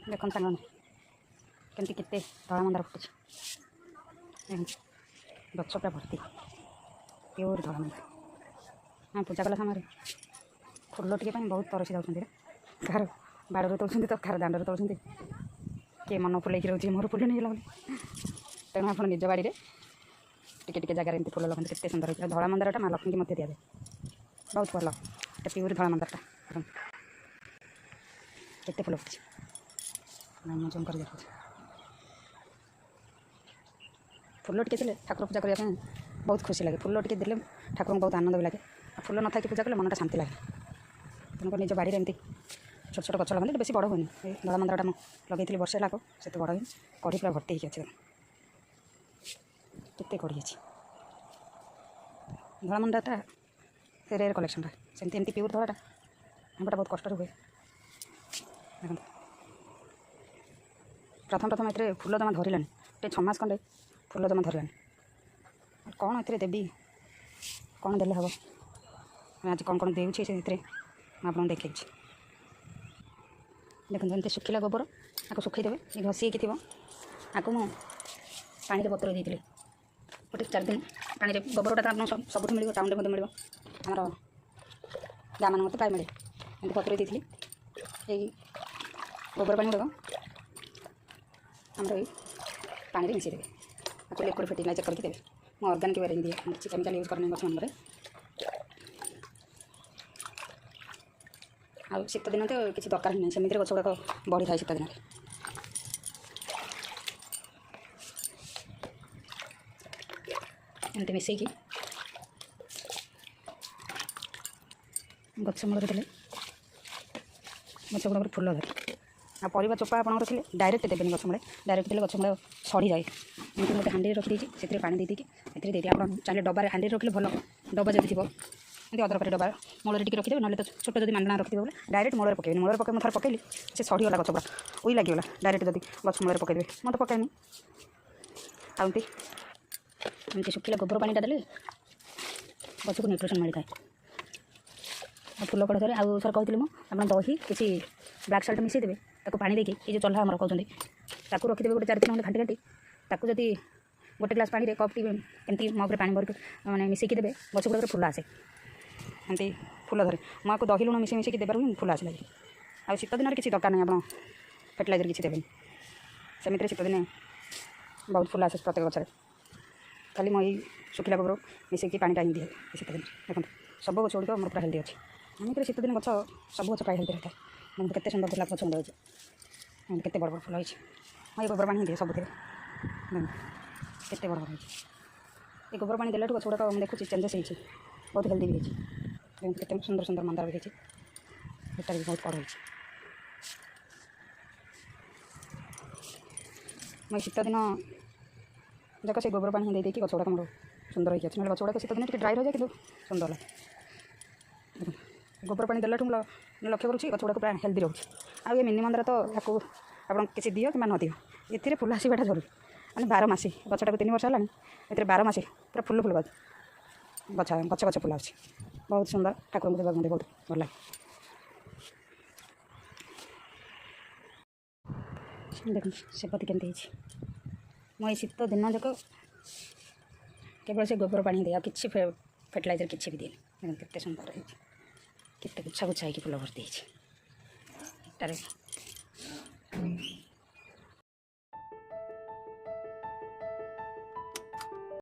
देखो सांग केमती केते धड़ा मंदार फुटी गच पूरा भर्ती प्योर धड़ा मंदार। हाँ पूजा कला समय फुल टे बहुत तरसी जाऊँगी कह बाड़े तोड़ तो कह दाण्ड तोड़ किए मन फुलैक रोचे मोर फुल नहीं गला तेणु आप निज बाड़ी में टिके जगार एमती फुल लगाते केते सुंदर होता धड़ा मंदारटा माँ लक्ष्मी की मध्य दिए बहुत भल प्योर धड़ा मंदारटा केते फुल फुटी मैं जूम कर देखा फुल टे देले ठाकुर पूजा करने बहुत खुशी लगे फुल टे देले ठाकुर को बहुत आनंद भी लगे फुल न था पूजा कले मनटा शांति लगे तेणुक निज बाड़ी एमती छोट छोट गच लगे बेसी बड़ हुए धड़ा मंदारटा मुझे लगे वर्षे लाग से बड़ हुए कढ़ी पूरा भर्ती अच्छे केते कढ़ी अच्छी धड़ा मंदारटा से रेयर कलेक्शनटा सेमती एमती प्योर धड़ाटा हमटा बहुत कष्ट हुए देखो प्रथम ये फुल जमा धरलानी टे 6 मास खंडे फुल जमा धरलानी कौन ए देवी कौन देले हम आज कौन कौन देउछे से आपको देखे देखो जमी सुखिला गोबर आपको सुखई देवे ये घसीकी थी आपको मु पानी बतर देती गोटे 4 दिन पानी गोबरटा तो आप सब मिल टाउन में मिल आमर गाँ मान तो प्राय मिले एमती बतर देती यही गोबर पानी गुड़ाक आमर पानी में मिसेदेवे आपको लिक्विड फर्टिलाइजर करके देवे मैं ऑर्गेनिक वेरिंग दिए किसी केमिकल यूज करने गछ मन आ शीत दिन तो किसी दरकार नहीं सेमती गछ गुड़ाक बढ़ी थाए शीत दिन एमती मिसेकी गछ मूल देते गछ गुड़ाक फुल धरे आ परिवा चोपा आप रखिले डायरेक्ट देवेनि गछ मूले डायरेक्ट देले गछ मूल सड़ी जाए एमती गोटे हांडी रखिदी से पानी देती देती आप चाहिए डबार हांडी रखिले भल डबा जब थी एमती अदरकारी डबा मूल टी रखिदेवे ना तो छोट जब मांडना रखिदेवे बोले डायरेक्ट मूल पकड़े मूल पकड़ थर पकड़ी से सड़ीगला गछ पूरा उई लगिगला डायरेक्ट जब गछ मूल पकड़े मत पकड़नी आमती एमती सुखिला गोबर पानी देले गछ को न्यूट्रिशन मिलता है फुल कड़ थे आउ सर कहती मुझे दही किसी ब्लैक सल्ट मिसेदेवे ताको पानी देकी ये जो चल्हा आम कहते ताकू रखिदेवे गोटे 4 दिन घंटे घाटी ताकू जदि गोटे ग्लास पानी कप टी एमती मग्रे पानी भर मैंने मिसेकी देवे गछ गुड़ाक फुल आसे एमती फुल धरे मुझे दही लुण मिसे मिसेकी देवर फुल आसला आ शीत दिन किसी दरकार नहीं आप फर्टिलाइजर किसी देवे सेमती शीत दिन बहुत फुल आसे प्रत्येक गचर खाली मुझे सुखिला गोबर मिसेकी पानी टाइम दिए शीत दिन देखो सब गच गुड़िक मोर पूरा हेल्दी अच्छे एमती शीत दिन गच सब गच प्राय हेल्दी रहता है केते सुंदर गोलाप गच मुंड अच्छे एमती केते बड़ बड़ फुल होती मैं गोबर पानी दिए सब केते बड़ बड़ ये गोबर पानी देला गच गुड़ाक देखुची चेंजेस होती बहुत हेल्दी भी होती केते सुंदर सुंदर मंदार भी होती एटा भी बहुत बड़ होती मैं शीत दिन जाक से गोबर पानी दे गच गुड़ाक मोर सुंदर होती अच्छे गच गुड़ाक शीत दिन ड्राई रही है कि सुंदर लगे गोबर पानी देला लक्ष्य करुँच गच गुड़ाक पूरा हेल्दी रोचे आ ये मिनी मंदार तो आपको आप किसी दियो कि न दियो ये फुल आसवाटा जरूरी मैंने 12 मासी गचटा 3 वर्ष है 12 मासी पूरा फुल फुल गच गच गच फुल अच्छे बहुत सुंदर ठाकुर को देवा बहुत भल लगे देख सेपति केमती मुझे शीत दिन जाक केवल से गोबर पानी दिए कि फर्टिलाइजर किसी भी दिए केते सुंदर केते गुच्छा गुच्छा फुल भर्ती है।